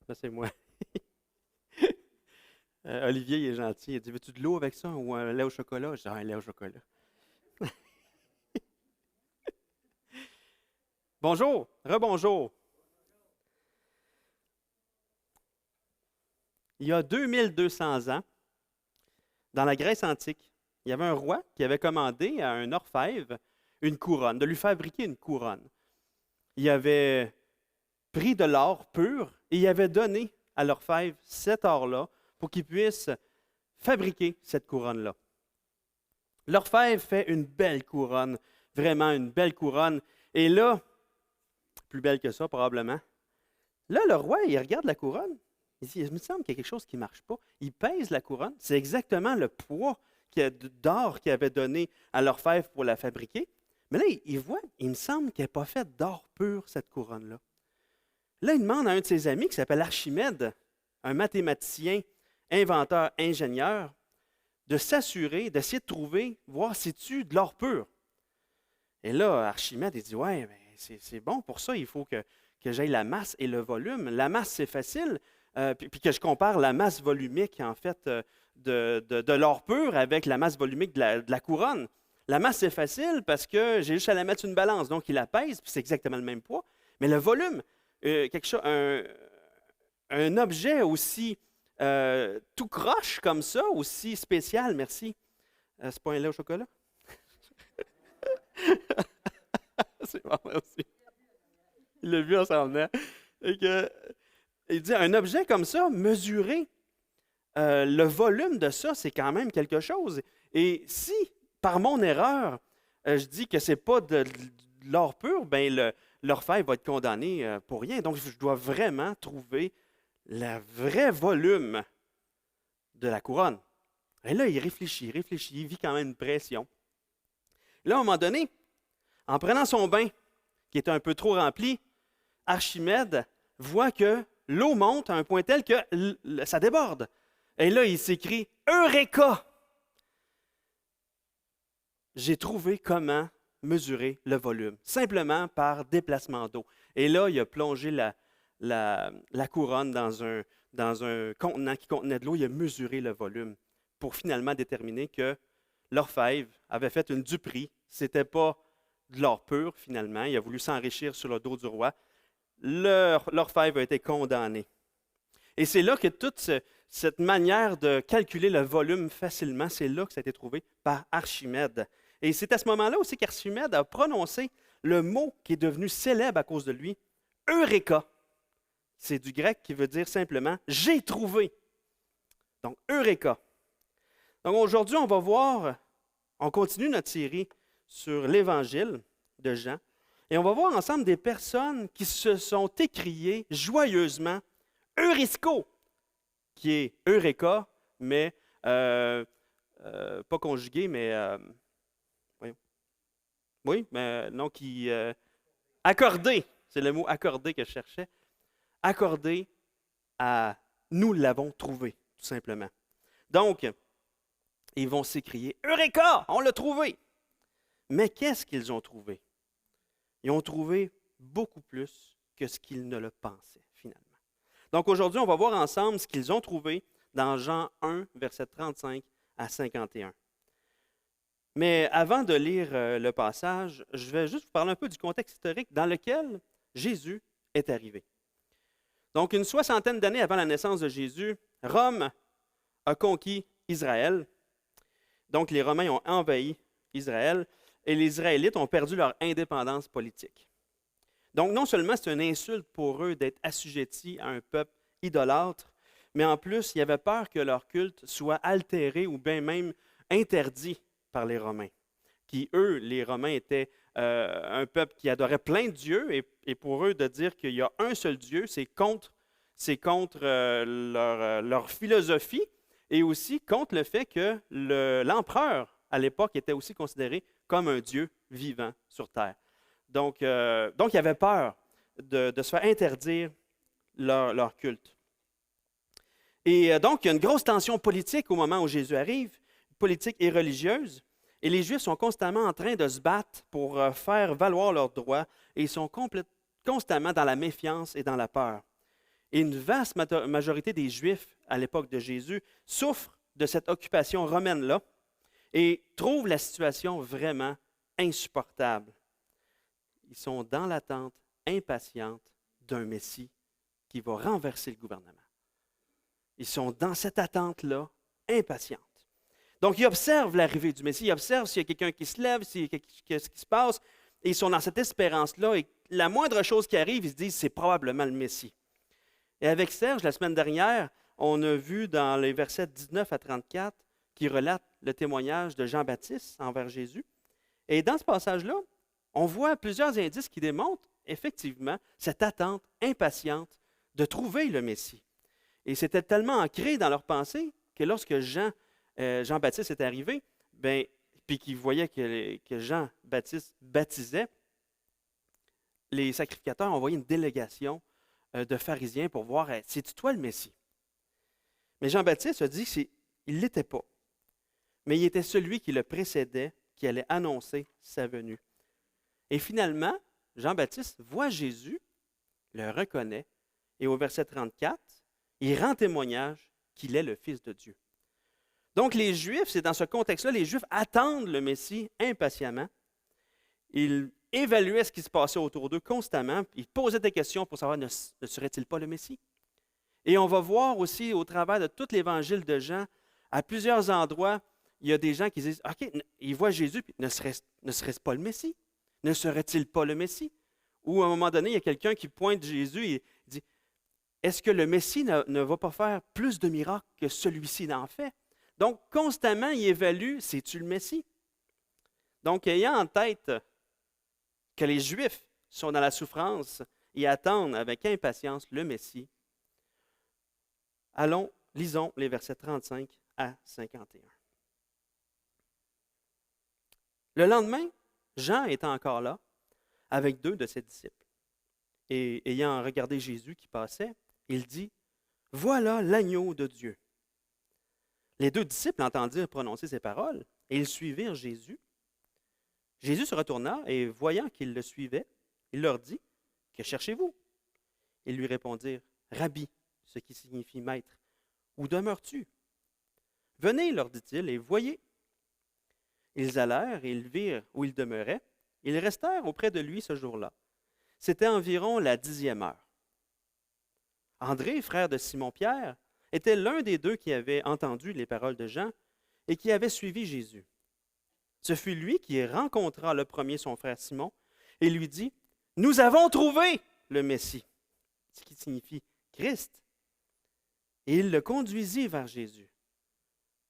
Ça, c'est moi. Olivier, il est gentil. Il dit, veux-tu de l'eau avec ça ou un lait au chocolat? Je dis, un lait au chocolat. Bonjour, rebonjour. Il y a 2200 ans, dans la Grèce antique, il y avait un roi qui avait commandé à un orfèvre une couronne, de lui fabriquer une couronne. Il avait pris de l'or pur et il avait donné à l'orfèvre cet or-là pour qu'il puisse fabriquer cette couronne-là. L'orfèvre fait une belle couronne, vraiment une belle couronne. Et là, plus belle que ça probablement, là le roi, il regarde la couronne, il dit, il me semble qu'il y a quelque chose qui ne marche pas. Il pèse la couronne, c'est exactement le poids d'or qu'il avait donné à l'orfèvre pour la fabriquer. Mais là, il voit, il me semble qu'elle n'est pas faite d'or pur, cette couronne-là. Là, il demande à un de ses amis qui s'appelle Archimède, un mathématicien, inventeur, ingénieur, de s'assurer, d'essayer de trouver, voir si c'est de l'or pur. Et là, Archimède, il dit, ouais, mais c'est bon pour ça, il faut que j'aille la masse et le volume. La masse, c'est facile, puis que je compare la masse volumique, en fait, de l'or pur avec la masse volumique de la couronne. La masse, c'est facile parce que j'ai juste à la mettre sur une balance, donc il la pèse, puis c'est exactement le même poids. Mais le volume, un objet aussi tout croche comme ça, aussi spécial, merci. C'est pas un lait au chocolat? C'est bon, merci. Il l'a vu en s'en venant. Il dit, un objet comme ça, mesurer le volume de ça, c'est quand même quelque chose. Et si, par mon erreur, je dis que ce n'est pas de l'or pur, ben l'orfèvre va être condamné pour rien. Donc, je dois vraiment trouver le vrai volume de la couronne. Et là, il réfléchit, il vit quand même une pression. Là, à un moment donné, en prenant son bain, qui était un peu trop rempli, Archimède voit que l'eau monte à un point tel que ça déborde. Et là, il s'écrie « Eureka! » J'ai trouvé comment mesurer le volume, simplement par déplacement d'eau. Et là, il a plongé la couronne dans un contenant qui contenait de l'eau, il a mesuré le volume pour finalement déterminer que l'orfèvre avait fait une duperie. Ce n'était pas de l'or pur, finalement. Il a voulu s'enrichir sur le dos du roi. L'orfèvre a été condamné. Et c'est là que toute cette manière de calculer le volume facilement, c'est là que ça a été trouvé par Archimède. Et c'est à ce moment-là aussi qu'Archimède a prononcé le mot qui est devenu célèbre à cause de lui, Eureka. C'est du grec qui veut dire simplement « j'ai trouvé ». Donc, Eureka. Donc, aujourd'hui, on va voir, on continue notre série sur l'Évangile de Jean, et on va voir ensemble des personnes qui se sont écriées joyeusement « Eurisco », qui est Eureka, mais pas conjugué, mais oui, mais non, qui accordé, c'est le mot accordé que je cherchais, accordé à nous l'avons trouvé, tout simplement. Donc, ils vont s'écrier Eureka, on l'a trouvé. Mais qu'est-ce qu'ils ont trouvé? Ils ont trouvé beaucoup plus que ce qu'ils ne le pensaient, finalement. Donc aujourd'hui, on va voir ensemble ce qu'ils ont trouvé dans Jean 1, verset 35 à 51. Mais avant de lire le passage, je vais juste vous parler un peu du contexte historique dans lequel Jésus est arrivé. Donc, une soixantaine d'années avant la naissance de Jésus, Rome a conquis Israël. Donc, les Romains ont envahi Israël et les Israélites ont perdu leur indépendance politique. Donc, non seulement c'est une insulte pour eux d'être assujettis à un peuple idolâtre, mais en plus, il y avait peur que leur culte soit altéré ou bien même interdit par les Romains, qui, eux, les Romains, étaient un peuple qui adorait plein de dieux, et pour eux, de dire qu'il y a un seul Dieu, c'est contre leur philosophie, et aussi contre le fait que l'empereur, à l'époque, était aussi considéré comme un Dieu vivant sur terre. Donc il y avait peur de se faire interdire leur culte. Et donc, il y a une grosse tension politique au moment où Jésus arrive, politique et religieuse, et les Juifs sont constamment en train de se battre pour faire valoir leurs droits, et ils sont constamment dans la méfiance et dans la peur. Et une vaste majorité des Juifs à l'époque de Jésus souffrent de cette occupation romaine-là et trouvent la situation vraiment insupportable. Ils sont dans l'attente impatiente d'un Messie qui va renverser le gouvernement. Ils sont dans cette attente-là, impatiente. Donc, ils observent l'arrivée du Messie, ils observent s'il y a quelqu'un qui se lève, qu'est-ce qui se passe, et ils sont dans cette espérance-là, et la moindre chose qui arrive, ils se disent, c'est probablement le Messie. Et avec Serge, la semaine dernière, on a vu dans les versets 19 à 34 qui relatent le témoignage de Jean-Baptiste envers Jésus. Et dans ce passage-là, on voit plusieurs indices qui démontrent effectivement cette attente impatiente de trouver le Messie. Et c'était tellement ancré dans leur pensée que lorsque Jean-Baptiste est arrivé, puis qu'il voyait que Jean-Baptiste baptisait, les sacrificateurs ont envoyé une délégation de pharisiens pour voir, c'est-tu toi le Messie? Mais Jean-Baptiste a dit qu'il ne l'était pas. Mais il était celui qui le précédait, qui allait annoncer sa venue. Et finalement, Jean-Baptiste voit Jésus, le reconnaît, et au verset 34, il rend témoignage qu'il est le Fils de Dieu. Donc les Juifs, c'est dans ce contexte-là, les Juifs attendent le Messie impatiemment. Ils évaluaient ce qui se passait autour d'eux constamment. Ils posaient des questions pour savoir ne serait-il pas le Messie? Et on va voir aussi au travers de tout l'évangile de Jean, à plusieurs endroits, il y a des gens qui disent, OK, ils voient Jésus, puis ne serait-ce pas le Messie? Ne serait-il pas le Messie? Ou à un moment donné, il y a quelqu'un qui pointe Jésus et dit, est-ce que le Messie ne va pas faire plus de miracles que celui-ci n'en fait? Donc, constamment, il évalue, c'est-tu le Messie? Donc, ayant en tête que les Juifs sont dans la souffrance et attendent avec impatience le Messie, lisons les versets 35 à 51. Le lendemain, Jean est encore là avec 2 de ses disciples. Et ayant regardé Jésus qui passait, il dit, « Voilà l'agneau de Dieu. » Les 2 disciples entendirent prononcer ces paroles et ils suivirent Jésus. Jésus se retourna et voyant qu'ils le suivaient, il leur dit, « Que cherchez-vous? » Ils lui répondirent, « Rabbi, ce qui signifie maître, où demeures-tu? » « Venez, leur dit-il, et voyez. » Ils allèrent et ils virent où il demeurait. Ils restèrent auprès de lui ce jour-là. C'était environ la 10e heure. André, frère de Simon-Pierre, était l'un des 2 qui avait entendu les paroles de Jean et qui avait suivi Jésus. Ce fut lui qui rencontra le premier son frère Simon et lui dit, « Nous avons trouvé le Messie, ce qui signifie Christ. » Et il le conduisit vers Jésus.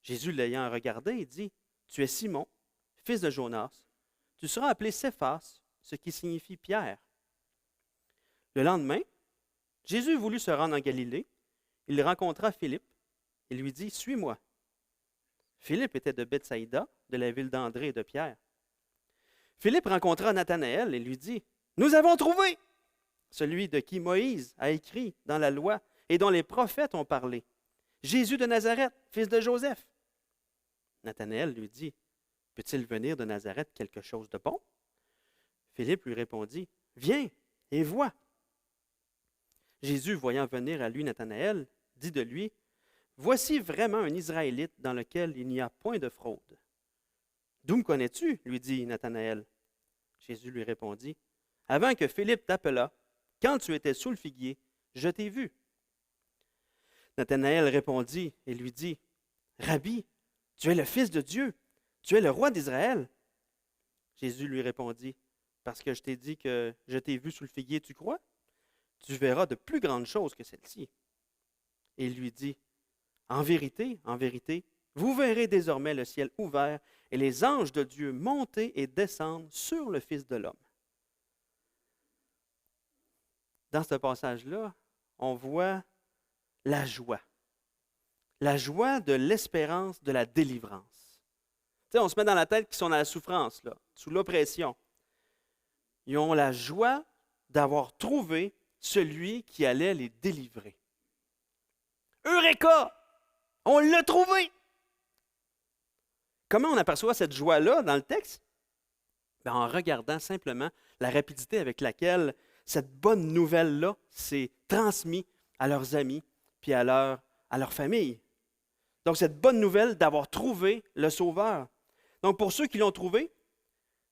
Jésus l'ayant regardé, dit, « Tu es Simon, fils de Jonas, tu seras appelé Céphas, ce qui signifie Pierre. » Le lendemain, Jésus voulut se rendre en Galilée. Il rencontra Philippe et lui dit, « Suis-moi. » Philippe était de Bethsaïda, de la ville d'André et de Pierre. Philippe rencontra Nathanaël et lui dit, « Nous avons trouvé celui de qui Moïse a écrit dans la loi et dont les prophètes ont parlé, Jésus de Nazareth, fils de Joseph. » Nathanaël lui dit, « Peut-il venir de Nazareth quelque chose de bon? » Philippe lui répondit, « Viens et vois. » Jésus, voyant venir à lui Nathanaël, dit de lui, « Voici vraiment un Israélite dans lequel il n'y a point de fraude. » « D'où me connais-tu? » lui dit Nathanaël. Jésus lui répondit, « Avant que Philippe t'appelât, quand tu étais sous le figuier, je t'ai vu. » Nathanaël répondit et lui dit, « Rabbi, tu es le Fils de Dieu, tu es le roi d'Israël. » Jésus lui répondit, « Parce que je t'ai dit que je t'ai vu sous le figuier, tu crois? Tu verras de plus grandes choses que celles-ci. » Et il lui dit, « En vérité, vous verrez désormais le ciel ouvert et les anges de Dieu monter et descendre sur le Fils de l'homme. » Dans ce passage-là, on voit la joie de l'espérance de la délivrance. Tu sais, on se met dans la tête qu'ils sont dans la souffrance, là, sous l'oppression. Ils ont la joie d'avoir trouvé celui qui allait les délivrer. Eureka! On l'a trouvé! Comment on aperçoit cette joie-là dans le texte? Bien, en regardant simplement la rapidité avec laquelle cette bonne nouvelle-là s'est transmise à leurs amis, puis à leur famille. Donc, cette bonne nouvelle d'avoir trouvé le Sauveur. Donc, pour ceux qui l'ont trouvé,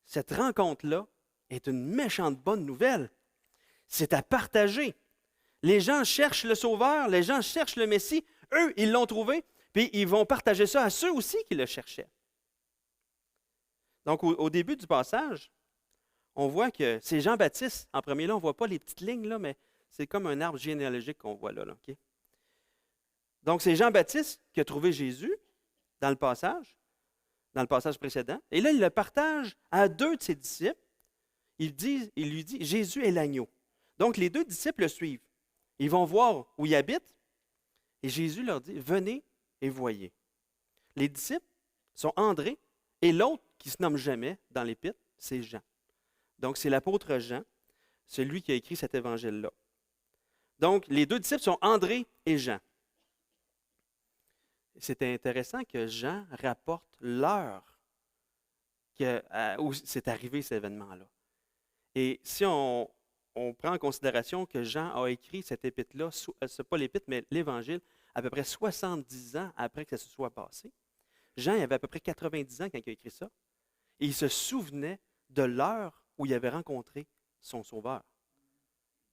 cette rencontre-là est une méchante bonne nouvelle. C'est à partager. Les gens cherchent le Sauveur, les gens cherchent le Messie. Eux, ils l'ont trouvé, puis ils vont partager ça à ceux aussi qui le cherchaient. Donc, au début du passage, on voit que c'est Jean-Baptiste. En premier, là, on ne voit pas les petites lignes, là, mais c'est comme un arbre généalogique qu'on voit là. OK? Donc, c'est Jean-Baptiste qui a trouvé Jésus dans le passage précédent. Et là, il le partage à deux de ses disciples. Il lui dit, Jésus est l'agneau. Donc, les deux disciples le suivent. Ils vont voir où il habite. Et Jésus leur dit, venez et voyez. Les disciples sont André et l'autre qui se nomme jamais dans l'Épître, c'est Jean. Donc, c'est l'apôtre Jean, celui qui a écrit cet évangile-là. Donc, les deux disciples sont André et Jean. C'est intéressant que Jean rapporte l'heure où c'est arrivé cet événement-là. Et si on prend en considération que Jean a écrit cette épître-là, ce n'est pas l'épître, mais l'Évangile, à peu près 70 ans après que ça se soit passé. Jean il avait à peu près 90 ans quand il a écrit ça. Et il se souvenait de l'heure où il avait rencontré son Sauveur.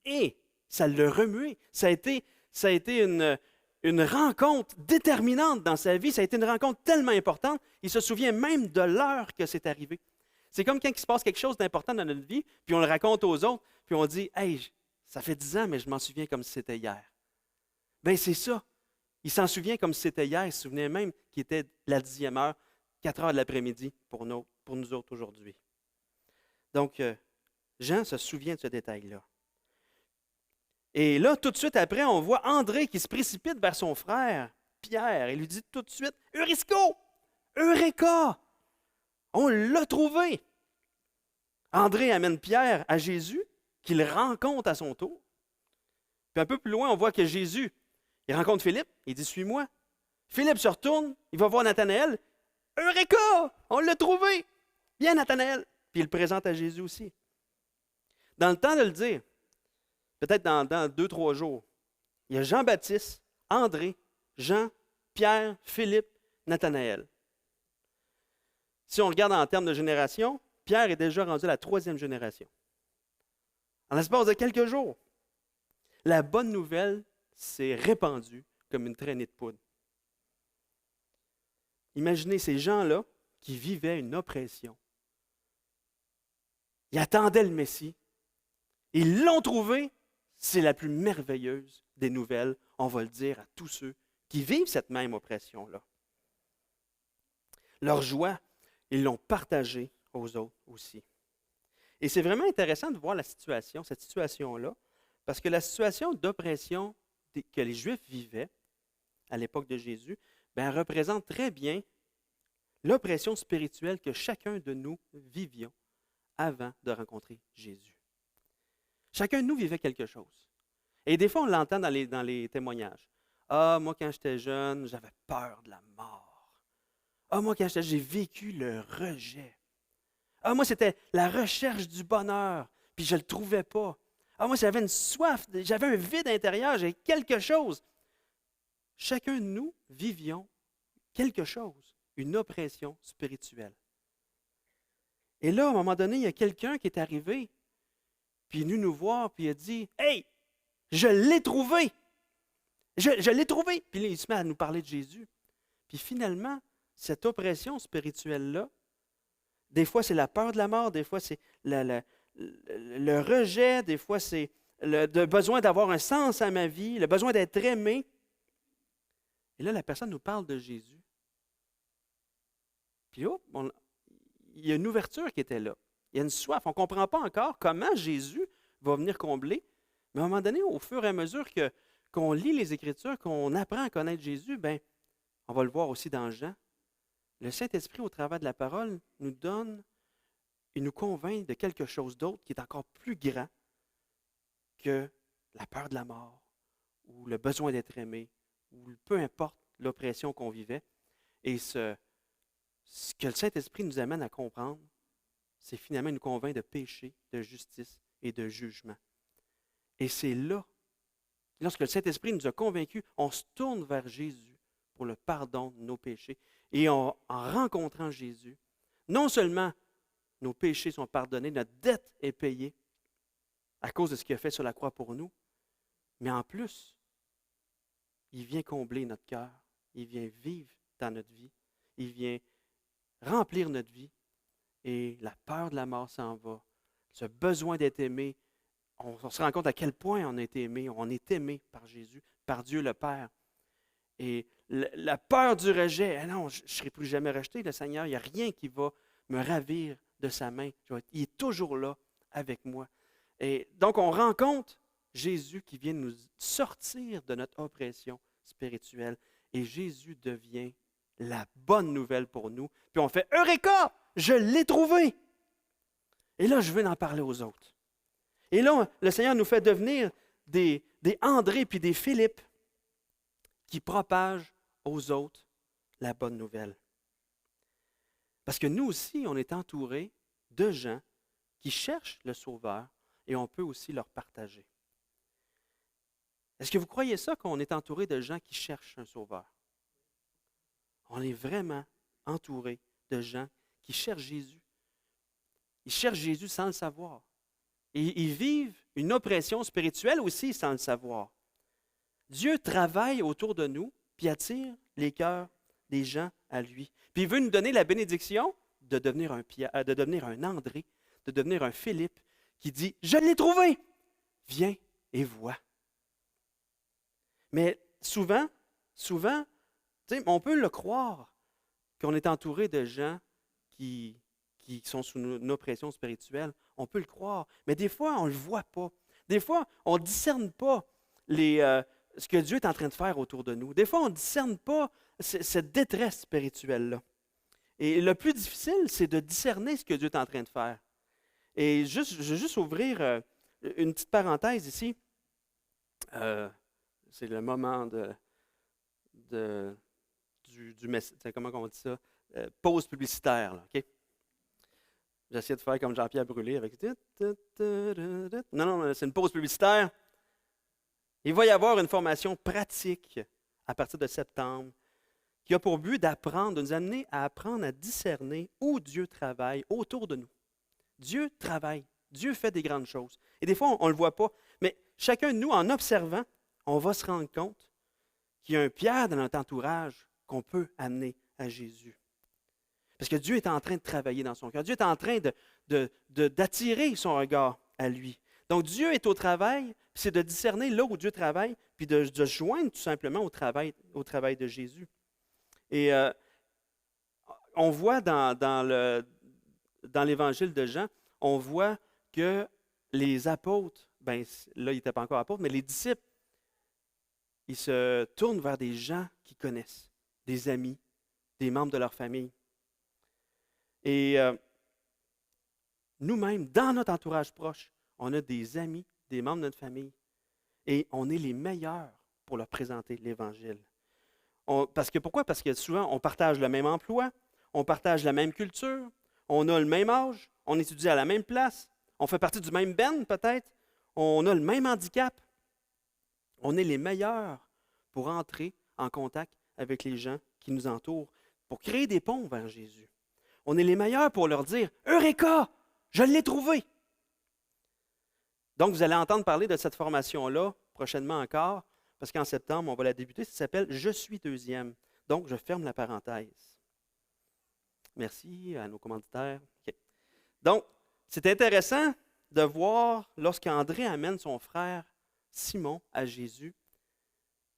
Et ça l'a remué. Ça a été une rencontre déterminante dans sa vie. Ça a été une rencontre tellement importante. Il se souvient même de l'heure que c'est arrivé. C'est comme quand il se passe quelque chose d'important dans notre vie, puis on le raconte aux autres, puis on dit « Hey, ça fait 10 ans, mais je m'en souviens comme si c'était hier. » Bien, c'est ça. Il s'en souvient comme si c'était hier. Il se souvenait même qu'il était la 10e heure, 4 heures de l'après-midi pour nous autres aujourd'hui. Donc, Jean se souvient de ce détail-là. Et là, tout de suite après, on voit André qui se précipite vers son frère, Pierre, et lui dit tout de suite, « Eurisco! Eureka! On l'a trouvé! » André amène Pierre à Jésus, qu'il rencontre à son tour. Puis un peu plus loin, on voit que Jésus, il rencontre Philippe, il dit, « Suis-moi. » Philippe se retourne, il va voir Nathanaël, « Eureka! On l'a trouvé! Viens, Nathanaël! » Puis il le présente à Jésus aussi. Dans le temps de le dire, peut-être dans 2-3 jours, il y a Jean-Baptiste, André, Jean, Pierre, Philippe, Nathanaël. Si on regarde en termes de génération, Pierre est déjà rendu à la 3e génération. En l'espace de quelques jours, la bonne nouvelle s'est répandue comme une traînée de poudre. Imaginez ces gens-là qui vivaient une oppression. Ils attendaient le Messie. Ils l'ont trouvé. C'est la plus merveilleuse des nouvelles, on va le dire à tous ceux qui vivent cette même oppression-là. Leur joie, ils l'ont partagée aux autres aussi. Et c'est vraiment intéressant de voir cette situation-là, parce que la situation d'oppression que les Juifs vivaient à l'époque de Jésus, représente très bien l'oppression spirituelle que chacun de nous vivions avant de rencontrer Jésus. Chacun de nous vivait quelque chose. Et des fois, on l'entend dans les témoignages. « Ah, moi, quand j'étais jeune, j'avais peur de la mort. Ah, moi, quand j'étais jeune, j'ai vécu le rejet. Ah, moi, c'était la recherche du bonheur, puis je ne le trouvais pas. Ah, moi, j'avais une soif, j'avais un vide intérieur, j'avais quelque chose. » Chacun de nous vivions quelque chose, une oppression spirituelle. Et là, à un moment donné, il y a quelqu'un qui est arrivé, puis il est venu nous voir, puis il a dit « Hey, je l'ai trouvé! Je l'ai trouvé! » Puis là, il se met à nous parler de Jésus. Puis finalement, cette oppression spirituelle-là, des fois c'est la peur de la mort, des fois c'est le rejet, des fois c'est le besoin d'avoir un sens à ma vie, le besoin d'être aimé. Et là, la personne nous parle de Jésus. Puis il y a une ouverture qui était là. Il y a une soif. On ne comprend pas encore comment Jésus va venir combler. Mais à un moment donné, au fur et à mesure qu'on lit les Écritures, qu'on apprend à connaître Jésus, on va le voir aussi dans Jean. Le Saint-Esprit, au travers de la parole, nous donne et nous convainc de quelque chose d'autre qui est encore plus grand que la peur de la mort ou le besoin d'être aimé ou peu importe l'oppression qu'on vivait. Et ce que le Saint-Esprit nous amène à comprendre, c'est finalement nous convaincre de péché, de justice et de jugement. Et c'est là Lorsque le Saint-Esprit nous a convaincus, on se tourne vers Jésus pour le pardon de nos péchés. Et en rencontrant Jésus, non seulement nos péchés sont pardonnés, notre dette est payée à cause de ce qu'il a fait sur la croix pour nous, mais en plus, il vient combler notre cœur, il vient vivre dans notre vie, il vient remplir notre vie et la peur de la mort s'en va. Ce besoin d'être aimé, on se rend compte à quel point on a été aimé. On est aimé par Jésus, par Dieu le Père. Et la peur du rejet, ah non, je ne serai plus jamais rejeté, le Seigneur, il n'y a rien qui va me ravir de sa main. Il est toujours là avec moi. Et donc, on rencontre Jésus qui vient nous sortir de notre oppression spirituelle. Et Jésus devient la bonne nouvelle pour nous. Puis on fait « Eureka! Je l'ai trouvé! » Et là, je veux en parler aux autres. Et là, le Seigneur nous fait devenir des André puis des Philippe qui propagent aux autres la bonne nouvelle. Parce que nous aussi, on est entourés de gens qui cherchent le Sauveur et on peut aussi leur partager. Est-ce que vous croyez ça, qu'on est entouré de gens qui cherchent un Sauveur? On est vraiment entouré de gens qui cherchent Jésus. Ils cherchent Jésus sans le savoir. Et ils vivent une oppression spirituelle aussi sans le savoir. Dieu travaille autour de nous puis attire les cœurs des gens à lui. Puis il veut nous donner la bénédiction de devenir un André, de devenir un Philippe qui dit « Je l'ai trouvé! Viens et vois. » Mais souvent, on peut le croire qu'on est entouré de gens qui sont sous une oppression spirituelle. On peut le croire, mais des fois, on ne le voit pas. Des fois, on ne discerne pas ce que Dieu est en train de faire autour de nous. Des fois, on ne discerne pas cette détresse spirituelle-là. Et le plus difficile, c'est de discerner ce que Dieu est en train de faire. Et je vais juste ouvrir une petite parenthèse ici. C'est le moment comment on dit ça? Pause publicitaire, là, OK? J'essaie de faire comme Jean-Pierre Brûlé avec... Non, c'est une pause publicitaire. Il va y avoir une formation pratique à partir de septembre qui a pour but d'apprendre, de nous amener à apprendre à discerner où Dieu travaille autour de nous. Dieu travaille. Dieu fait des grandes choses. Et des fois, on ne le voit pas. Mais chacun de nous, en observant, on va se rendre compte qu'il y a un Pierre dans notre entourage qu'on peut amener à Jésus. Parce que Dieu est en train de travailler dans son cœur. Dieu est en train d'attirer son regard à lui. Donc Dieu est au travail, puis c'est de discerner là où Dieu travaille, puis de se joindre tout simplement au travail de Jésus. Et on voit dans l'évangile de Jean, on voit que les apôtres, là, ils n'étaient pas encore apôtres, mais les disciples, ils se tournent vers des gens qu'ils connaissent, des amis, des membres de leur famille. Et nous-mêmes, dans notre entourage proche, on a des amis, des membres de notre famille, et on est les meilleurs pour leur présenter l'Évangile. Pourquoi? Parce que souvent, on partage le même emploi, on partage la même culture, on a le même âge, on étudie à la même place, on fait partie du même band peut-être, on a le même handicap. On est les meilleurs pour entrer en contact avec les gens qui nous entourent, pour créer des ponts vers Jésus. On est les meilleurs pour leur dire « Eureka! Je l'ai trouvé! » Donc, vous allez entendre parler de cette formation-là prochainement encore, parce qu'en septembre, on va la débuter. Ça s'appelle « Je suis deuxième ». Donc, je ferme la parenthèse. Merci à nos commanditaires. Okay. Donc, c'est intéressant de voir lorsqu'André amène son frère Simon à Jésus,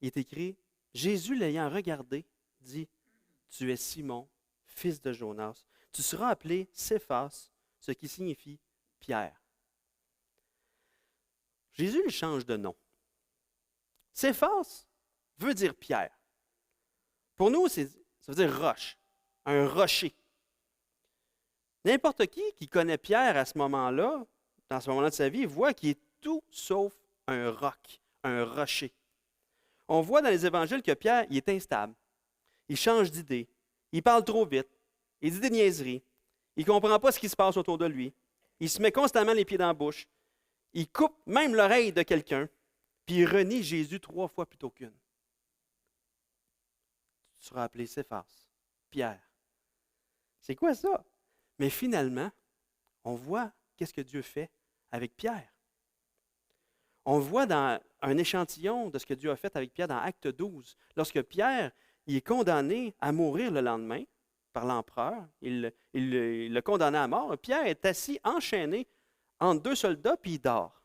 il est écrit « Jésus l'ayant regardé, dit « Tu es Simon, fils de Jonas. Tu seras appelé Céphas, ce qui signifie Pierre. » Jésus lui change de nom. Céphas veut dire Pierre. Pour nous, ça veut dire roche, un rocher. N'importe qui connaît Pierre à ce moment-là, dans ce moment-là de sa vie, voit qu'il est tout sauf un roc, un rocher. On voit dans les évangiles que Pierre, il est instable. Il change d'idée. Il parle trop vite. Il dit des niaiseries. Il ne comprend pas ce qui se passe autour de lui. Il se met constamment les pieds dans la bouche. Il coupe même l'oreille de quelqu'un. puis il renie Jésus 3 fois plutôt qu'une. Tu seras appelé Céphas, Pierre. C'est quoi ça? Mais finalement, on voit qu'est-ce que Dieu fait avec Pierre. On voit dans un échantillon de ce que Dieu a fait avec Pierre dans Acte 12, lorsque Pierre il est condamné à mourir le lendemain par l'empereur, il l'a condamné à mort. Pierre est assis, enchaîné entre deux soldats, puis il dort.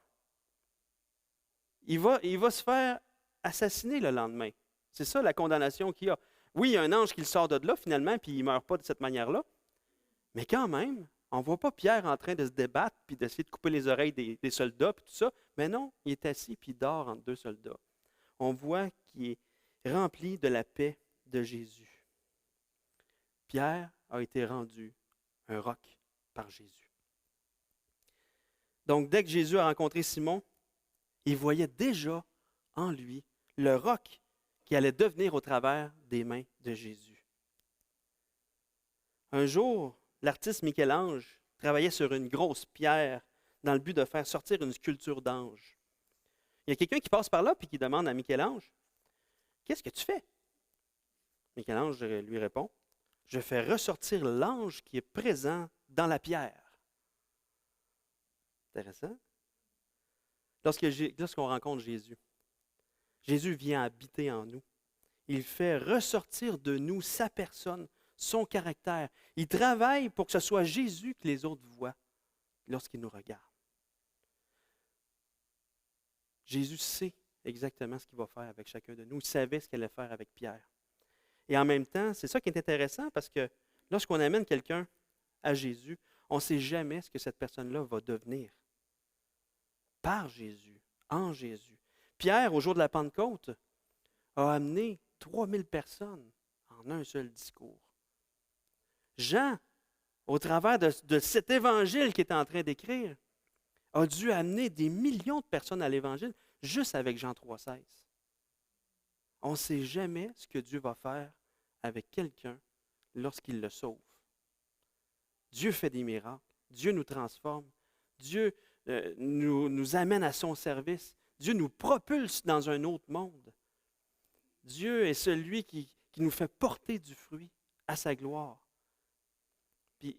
Il va se faire assassiner le lendemain. C'est ça la condamnation qu'il y a. Oui, il y a un ange qui le sort de là finalement, puis il ne meurt pas de cette manière-là. Mais quand même, on ne voit pas Pierre en train de se débattre, puis d'essayer de couper les oreilles des soldats, puis tout ça. Mais non, il est assis, puis il dort entre deux soldats. On voit qu'il est rempli de la paix de Jésus. Pierre a été rendu un roc par Jésus. Donc, dès que Jésus a rencontré Simon, il voyait déjà en lui le roc qui allait devenir au travers des mains de Jésus. Un jour, l'artiste Michel-Ange travaillait sur une grosse pierre dans le but de faire sortir une sculpture d'ange. Il y a quelqu'un qui passe par là et qui demande à Michel-Ange, « Qu'est-ce que tu fais? » Michel-Ange lui répond, « Je fais ressortir l'ange qui est présent dans la pierre. » Intéressant. Lorsqu'on rencontre Jésus, Jésus vient habiter en nous. Il fait ressortir de nous sa personne, son caractère. Il travaille pour que ce soit Jésus que les autres voient lorsqu'ils nous regardent. Jésus sait exactement ce qu'il va faire avec chacun de nous. Il savait ce qu'il allait faire avec Pierre. Et en même temps, c'est ça qui est intéressant parce que lorsqu'on amène quelqu'un à Jésus, on ne sait jamais ce que cette personne-là va devenir. Par Jésus, en Jésus. Pierre, au jour de la Pentecôte, a amené 3000 personnes en un seul discours. Jean, au travers de cet évangile qu'il est en train d'écrire, a dû amener des millions de personnes à l'évangile juste avec Jean 3,16. On ne sait jamais ce que Dieu va faire avec quelqu'un lorsqu'il le sauve. Dieu fait des miracles. Dieu nous transforme. Dieu nous amène à son service. Dieu nous propulse dans un autre monde. Dieu est celui qui nous fait porter du fruit à sa gloire. Puis,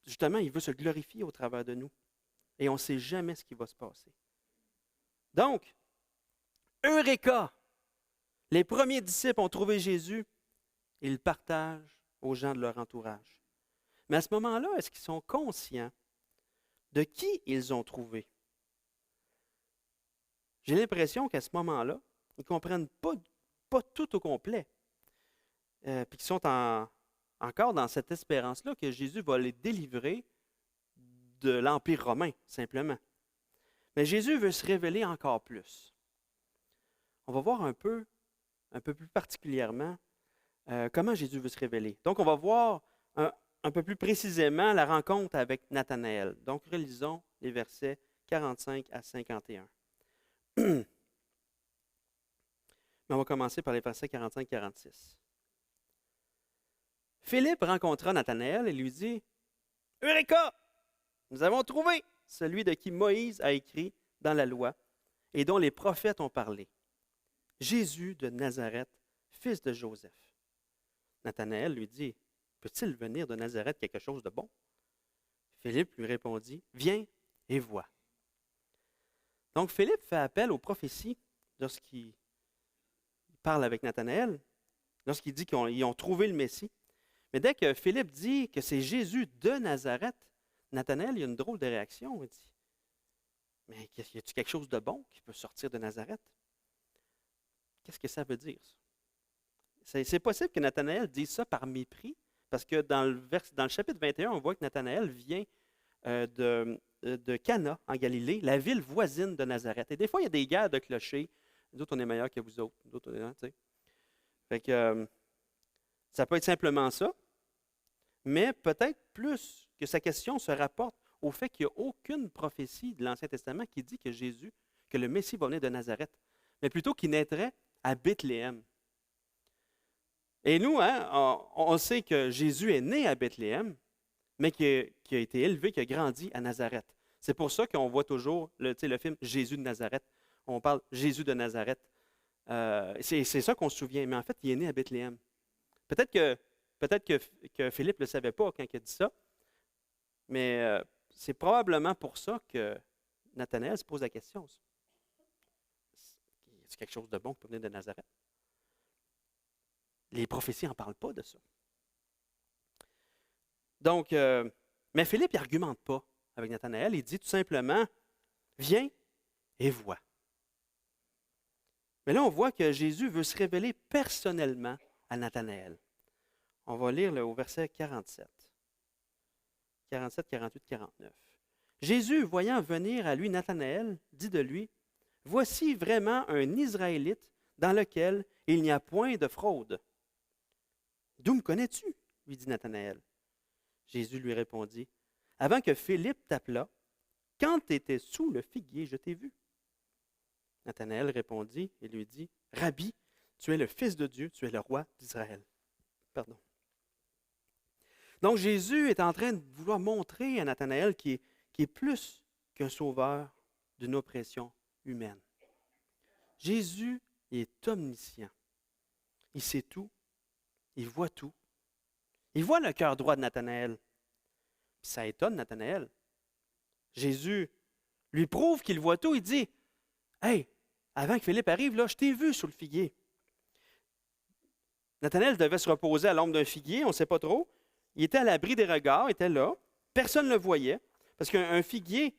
justement, il veut se glorifier au travers de nous. Et on ne sait jamais ce qui va se passer. Donc, Eureka! Les premiers disciples ont trouvé Jésus et ils le partagent aux gens de leur entourage. Mais à ce moment-là, est-ce qu'ils sont conscients de qui ils ont trouvé? J'ai l'impression qu'à ce moment-là, ils ne comprennent pas tout au complet. Puis qu'ils sont encore dans cette espérance-là que Jésus va les délivrer de l'Empire romain, simplement. Mais Jésus veut se révéler encore plus. On va voir un peu plus particulièrement comment Jésus veut se révéler. Donc, on va voir un peu plus précisément la rencontre avec Nathanaël. Donc, relisons les versets 45 à 51. Mais on va commencer par les versets 45-46. Philippe rencontra Nathanaël et lui dit, « Eureka! Nous avons trouvé celui de qui Moïse a écrit dans la loi et dont les prophètes ont parlé. Jésus de Nazareth, fils de Joseph. » Nathanaël lui dit, « Peut-il venir de Nazareth quelque chose de bon? » Philippe lui répondit, « Viens et vois. » Donc Philippe fait appel aux prophéties lorsqu'il parle avec Nathanaël, lorsqu'il dit qu'ils ont trouvé le Messie. Mais dès que Philippe dit que c'est Jésus de Nazareth, Nathanaël, il y a une drôle de réaction. Il dit, « Mais y a-t-il quelque chose de bon qui peut sortir de Nazareth? » Qu'est-ce que ça veut dire? C'est possible que Nathanaël dise ça par mépris, parce que dans le chapitre 21, on voit que Nathanaël vient de Cana, en Galilée, la ville voisine de Nazareth. Et des fois, il y a des guerres de clochers. Nous autres, on est meilleurs que vous autres. Nous autres, on est, tu sais. Fait que ça peut être simplement ça, mais peut-être plus que sa question se rapporte au fait qu'il n'y a aucune prophétie de l'Ancien Testament qui dit que Jésus, que le Messie va venir de Nazareth, mais plutôt qu'il naîtrait à Bethléem. Et nous, on sait que Jésus est né à Bethléem, mais qui a été élevé, qui a grandi à Nazareth. C'est pour ça qu'on voit toujours le film Jésus de Nazareth. on parle Jésus de Nazareth. C'est ça qu'on se souvient, mais en fait, il est né à Bethléem. Peut-être que Philippe ne le savait pas quand il a dit ça, mais c'est probablement pour ça que Nathanaël se pose la question. C'est quelque chose de bon qui peut venir de Nazareth. Les prophéties n'en parlent pas de ça. Donc, mais Philippe n'argumente pas avec Nathanaël. Il dit tout simplement, viens et vois. Mais là, on voit que Jésus veut se révéler personnellement à Nathanaël. On va lire au verset 47. 47, 48, 49. Jésus, voyant venir à lui Nathanaël, dit de lui, « Voici vraiment un Israélite dans lequel il n'y a point de fraude. » « D'où me connais-tu? » lui dit Nathanaël. Jésus lui répondit, « Avant que Philippe t'appelât, quand tu étais sous le figuier, je t'ai vu. » Nathanaël répondit et lui dit, « Rabbi, tu es le Fils de Dieu, tu es le roi d'Israël. » Pardon. Donc Jésus est en train de vouloir montrer à Nathanaël qu'il est plus qu'un sauveur d'une oppression humaine. Jésus est omniscient. Il sait tout. Il voit tout. Il voit le cœur droit de Nathanaël. Ça étonne Nathanaël. Jésus lui prouve qu'il voit tout. Il dit, « Hey, avant que Philippe arrive, là, je t'ai vu sous le figuier. » Nathanaël devait se reposer à l'ombre d'un figuier, on ne sait pas trop. Il était à l'abri des regards, il était là. Personne ne le voyait. Parce qu'un figuier,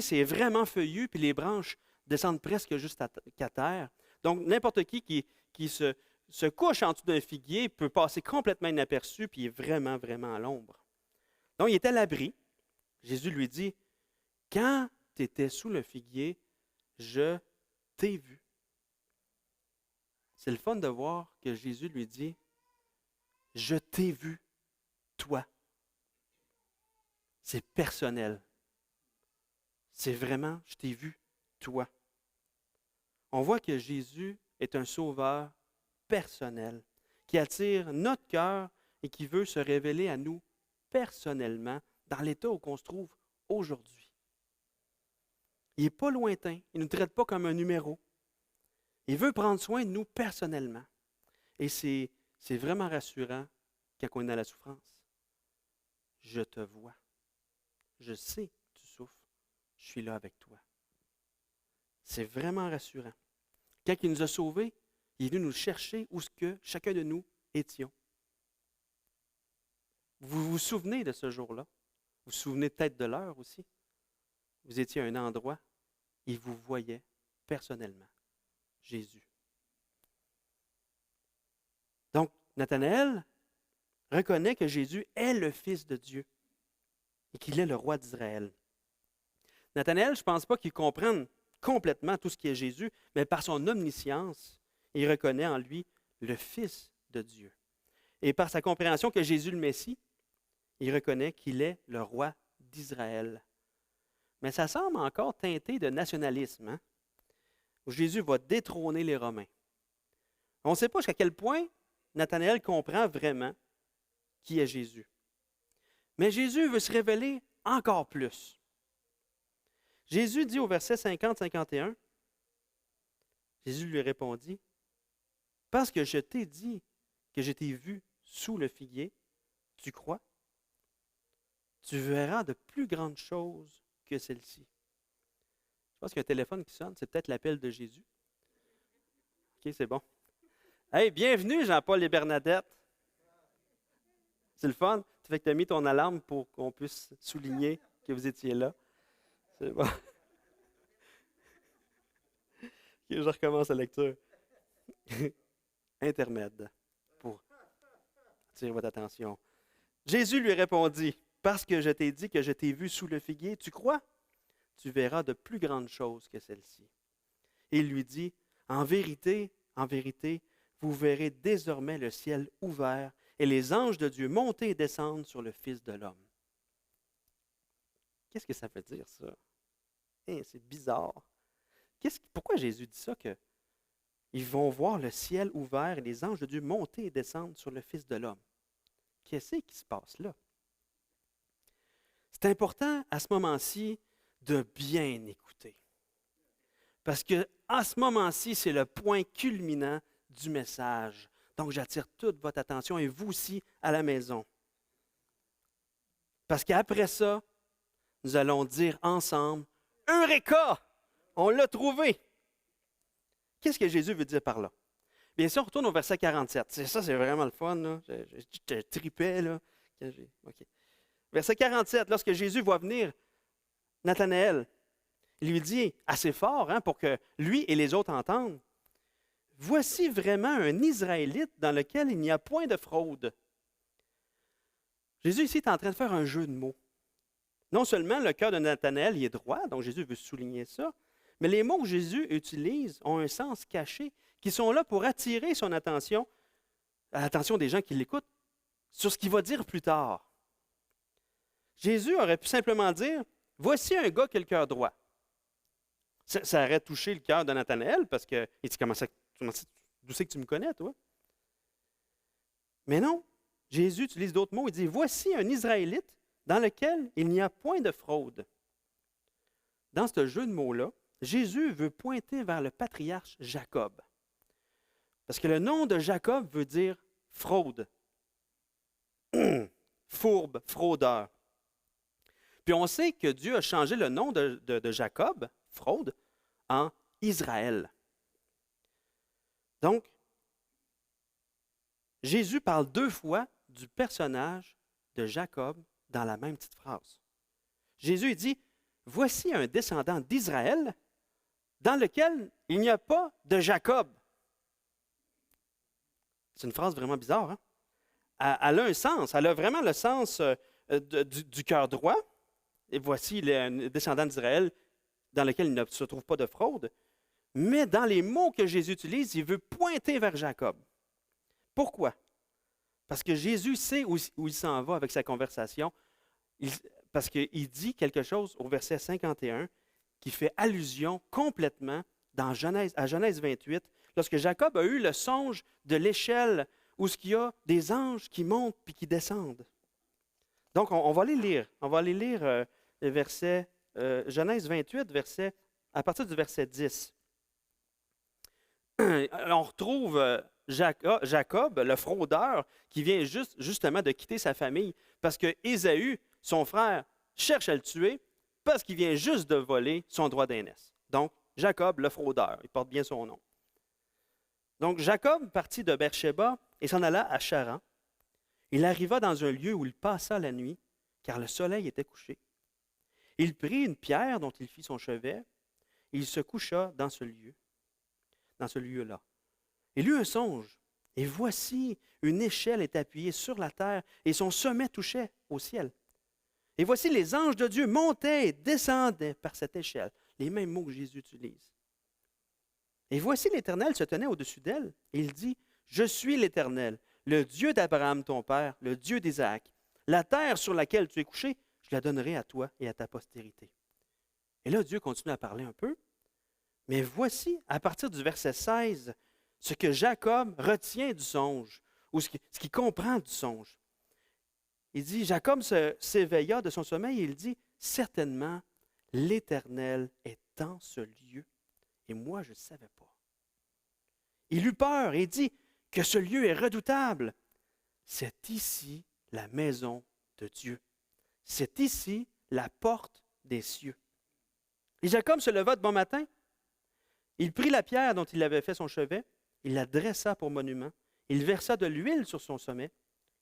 c'est vraiment feuillu, puis les branches descendent presque juste qu'à terre. Donc, n'importe qui se couche en dessous d'un figuier peut passer complètement inaperçu, puis il est vraiment, vraiment à l'ombre. Donc, il était à l'abri. Jésus lui dit, « Quand tu étais sous le figuier, je t'ai vu. » C'est le fun de voir que Jésus lui dit, « Je t'ai vu, toi. » C'est personnel. C'est vraiment, je t'ai vu, toi. On voit que Jésus est un sauveur personnel, qui attire notre cœur et qui veut se révéler à nous personnellement dans l'état où on se trouve aujourd'hui. Il n'est pas lointain, il ne nous traite pas comme un numéro. Il veut prendre soin de nous personnellement. Et c'est vraiment rassurant quand on est dans la souffrance. Je te vois. Je sais que tu souffres. Je suis là avec toi. C'est vraiment rassurant. Quand il nous a sauvés, il est venu nous chercher où ce que chacun de nous étions. Vous vous souvenez de ce jour-là? Vous vous souvenez peut-être de l'heure aussi? Vous étiez à un endroit, il vous voyait personnellement. Jésus. Donc, Nathanaël reconnaît que Jésus est le Fils de Dieu et qu'il est le roi d'Israël. Nathanaël, je ne pense pas qu'il comprenne complètement tout ce qui est Jésus, mais par son omniscience, il reconnaît en lui le Fils de Dieu. Et par sa compréhension que Jésus le Messie, il reconnaît qu'il est le roi d'Israël. Mais ça semble encore teinté de nationalisme, hein? Où Jésus va détrôner les Romains. On ne sait pas jusqu'à quel point Nathanaël comprend vraiment qui est Jésus. Mais Jésus veut se révéler encore plus. Jésus dit au verset 50-51, Jésus lui répondit, « Parce que je t'ai dit que je t'ai vu sous le figuier, tu crois? Tu verras de plus grandes choses que celle-ci. » Je pense qu'il y a un téléphone qui sonne, c'est peut-être l'appel de Jésus. OK, c'est bon. Hey, bienvenue Jean-Paul et Bernadette. C'est le fun. Ça fait que tu as mis ton alarme pour qu'on puisse souligner que vous étiez là. C'est bon. OK, je recommence la lecture. Intermède pour attirer votre attention. Jésus lui répondit, « Parce que je t'ai dit que je t'ai vu sous le figuier, tu crois? Tu verras de plus grandes choses que celles-ci. » Et il lui dit, « en vérité, vous verrez désormais le ciel ouvert et les anges de Dieu monter et descendre sur le Fils de l'homme. » Qu'est-ce que ça veut dire, ça? C'est bizarre. Pourquoi Jésus dit ça? Ils vont voir le ciel ouvert et les anges de Dieu monter et descendre sur le Fils de l'homme. Qu'est-ce qui se passe là? C'est important à ce moment-ci de bien écouter. Parce que à ce moment-ci, c'est le point culminant du message. Donc, j'attire toute votre attention et vous aussi à la maison. Parce qu'après ça, nous allons dire ensemble, Eureka! On l'a trouvé! Qu'est-ce que Jésus veut dire par là? Bien sûr, on retourne au verset 47. Ça, c'est vraiment le fun. Là. Je tripais. Là. Okay. Verset 47, lorsque Jésus voit venir Nathanaël, il lui dit assez fort pour que lui et les autres entendent, « Voici vraiment un Israélite dans lequel il n'y a point de fraude. » Jésus ici est en train de faire un jeu de mots. Non seulement le cœur de Nathanaël il est droit, donc Jésus veut souligner ça, mais les mots que Jésus utilise ont un sens caché, qui sont là pour attirer son attention, l'attention des gens qui l'écoutent, sur ce qu'il va dire plus tard. Jésus aurait pu simplement dire, « Voici un gars qui a le cœur droit. » Ça aurait touché le cœur de Nathanaël, parce qu'il dit, d'où c'est que tu me connais, toi? Mais non, Jésus utilise d'autres mots, il dit, « Voici un Israélite dans lequel il n'y a point de fraude. » Dans ce jeu de mots-là, Jésus veut pointer vers le patriarche Jacob. Parce que le nom de Jacob veut dire fraude. Fourbe, fraudeur. Puis on sait que Dieu a changé le nom de Jacob, fraude, en Israël. Donc, Jésus parle 2 fois du personnage de Jacob dans la même petite phrase. Jésus dit, « Voici un descendant d'Israël dans lequel il n'y a pas de Jacob. » C'est une phrase vraiment bizarre. Hein? Elle a un sens. Elle a vraiment le sens du cœur droit. Et voici le descendant d'Israël dans lequel il ne se trouve pas de fraude. Mais dans les mots que Jésus utilise, il veut pointer vers Jacob. Pourquoi? Parce que Jésus sait où il s'en va avec sa conversation. Parce qu'il dit quelque chose au verset 51 qui fait allusion complètement à Genèse 28, lorsque Jacob a eu le songe de l'échelle où il y a des anges qui montent puis qui descendent. Donc, on va les lire. On va aller lire les versets, Genèse 28, à partir du verset 10. On retrouve Jacob, le fraudeur, qui vient justement de quitter sa famille parce que Ésaü, son frère, cherche à le tuer parce qu'il vient juste de voler son droit d'aînesse. Donc, Jacob, le fraudeur, il porte bien son nom. Donc, Jacob partit de Beersheba et s'en alla à Charan. Il arriva dans un lieu où il passa la nuit, car le soleil était couché. Il prit une pierre dont il fit son chevet, et il se coucha dans ce lieu-là. Il eut un songe, et voici, une échelle est appuyée sur la terre, et son sommet touchait au ciel. Et voici, les anges de Dieu montaient et descendaient par cette échelle, les mêmes mots que Jésus utilise. Et voici, l'Éternel se tenait au-dessus d'elle, et il dit, « Je suis l'Éternel, le Dieu d'Abraham ton père, le Dieu d'Isaac. La terre sur laquelle tu es couché, je la donnerai à toi et à ta postérité. » Et là, Dieu continue à parler un peu. Mais voici, à partir du verset 16, ce que Jacob retient du songe, ou ce qu'il comprend du songe. Il dit, Jacob s'éveilla de son sommeil et il dit, « Certainement, l'Éternel est en ce lieu, et moi je ne savais pas. » Il eut peur et dit, « Que ce lieu est redoutable. C'est ici la maison de Dieu. C'est ici la porte des cieux. » Et Jacob se leva de bon matin. Il prit la pierre dont il avait fait son chevet, il la dressa pour monument, il versa de l'huile sur son sommet,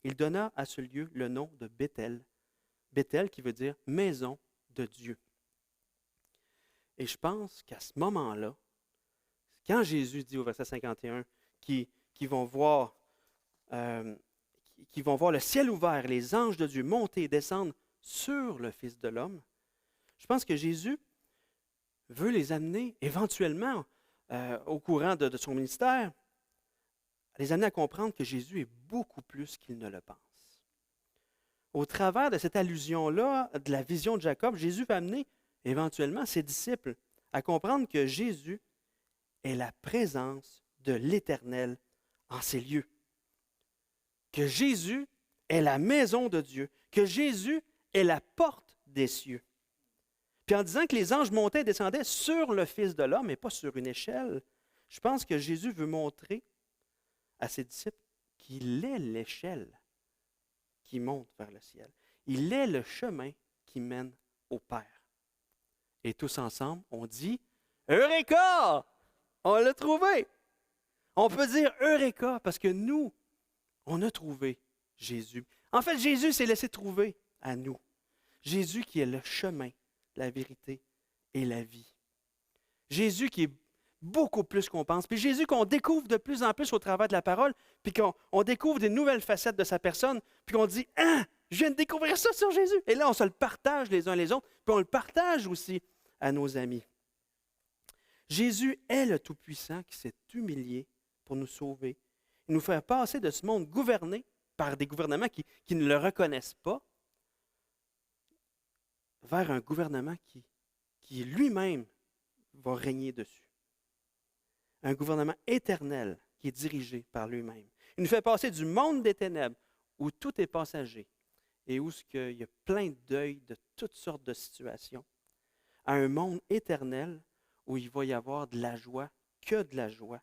il donna à ce lieu le nom de Béthel. Béthel qui veut dire maison de Dieu. Et je pense qu'à ce moment-là, quand Jésus dit au verset 51 qu'ils vont voir le ciel ouvert, les anges de Dieu monter et descendre sur le Fils de l'homme, je pense que Jésus veut les amener éventuellement au courant de son ministère, les amener à comprendre que Jésus est beaucoup plus qu'il ne le pense. Au travers de cette allusion-là, de la vision de Jacob, Jésus va amener éventuellement ses disciples à comprendre que Jésus est la présence de l'Éternel en ces lieux. Que Jésus est la maison de Dieu, que Jésus est la porte des cieux. Puis en disant que les anges montaient et descendaient sur le Fils de l'homme et pas sur une échelle, je pense que Jésus veut montrer à ses disciples qu'il est l'échelle qui monte vers le ciel. Il est le chemin qui mène au Père. Et tous ensemble, on dit « Eureka! On l'a trouvé! » On peut dire « Eureka » parce que nous, on a trouvé Jésus. En fait, Jésus s'est laissé trouver à nous. Jésus qui est le chemin, la vérité et la vie. Jésus qui est beaucoup plus qu'on pense. Puis Jésus qu'on découvre de plus en plus au travers de la parole, puis qu'on découvre des nouvelles facettes de sa personne, puis qu'on dit « Ah, je viens de découvrir ça sur Jésus! » Et là, on se le partage les uns les autres, puis on le partage aussi à nos amis. Jésus est le Tout-Puissant qui s'est humilié pour nous sauver. Il nous fait passer de ce monde gouverné par des gouvernements qui ne le reconnaissent pas, vers un gouvernement qui lui-même va régner dessus. Un gouvernement éternel qui est dirigé par lui-même. Il nous fait passer du monde des ténèbres, où tout est passager, et où il y a plein de deuil de toutes sortes de situations, à un monde éternel où il va y avoir de la joie, que de la joie,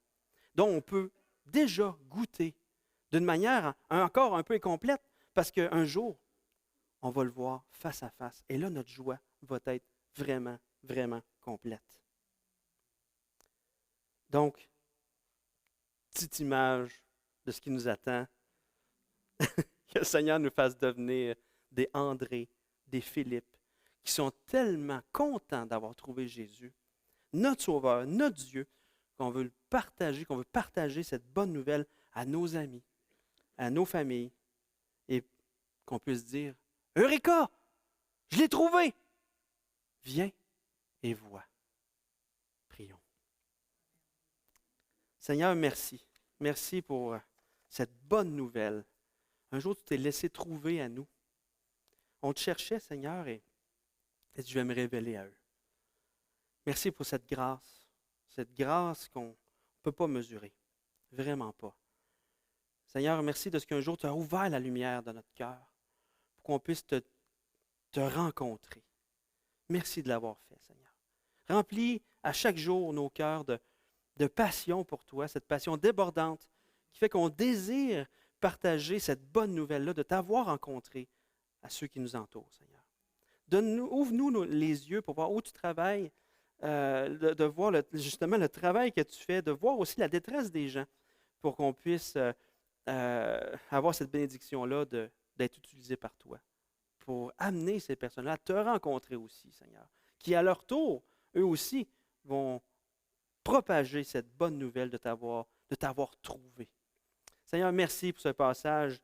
dont on peut déjà goûter d'une manière encore un peu incomplète, parce qu'un jour, on va le voir face à face. Et là, notre joie va être vraiment, vraiment complète. Donc, petite image de ce qui nous attend, que le Seigneur nous fasse devenir des André, des Philippe, qui sont tellement contents d'avoir trouvé Jésus, notre Sauveur, notre Dieu, qu'on veut le partager, qu'on veut partager cette bonne nouvelle à nos amis, à nos familles, et qu'on puisse dire « Eureka! Je l'ai trouvé! Viens et vois. » Prions. Seigneur, merci. Merci pour cette bonne nouvelle. Un jour, tu t'es laissé trouver à nous. On te cherchait, Seigneur, et tu veux me révéler à eux. Merci pour cette grâce qu'on ne peut pas mesurer. Vraiment pas. Seigneur, merci de ce qu'un jour, tu as ouvert la lumière de notre cœur pour qu'on puisse te rencontrer. Merci de l'avoir fait, Seigneur. Remplis à chaque jour nos cœurs de passion pour toi, cette passion débordante qui fait qu'on désire partager cette bonne nouvelle-là, de t'avoir rencontré à ceux qui nous entourent, Seigneur. Ouvre-nous les yeux pour voir où tu travailles, de voir justement le travail que tu fais, de voir aussi la détresse des gens pour qu'on puisse avoir cette bénédiction-là d'être utilisé par toi, pour amener ces personnes-là à te rencontrer aussi, Seigneur, qui à leur tour, eux aussi, vont propager cette bonne nouvelle de t'avoir trouvé. Seigneur, merci pour ce passage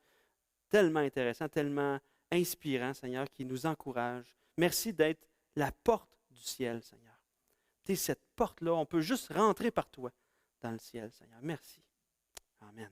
tellement intéressant, tellement inspirant, Seigneur, qui nous encourage. Merci d'être la porte du ciel, Seigneur. Tu es cette porte-là, on peut juste rentrer par toi dans le ciel, Seigneur. Merci. Amen.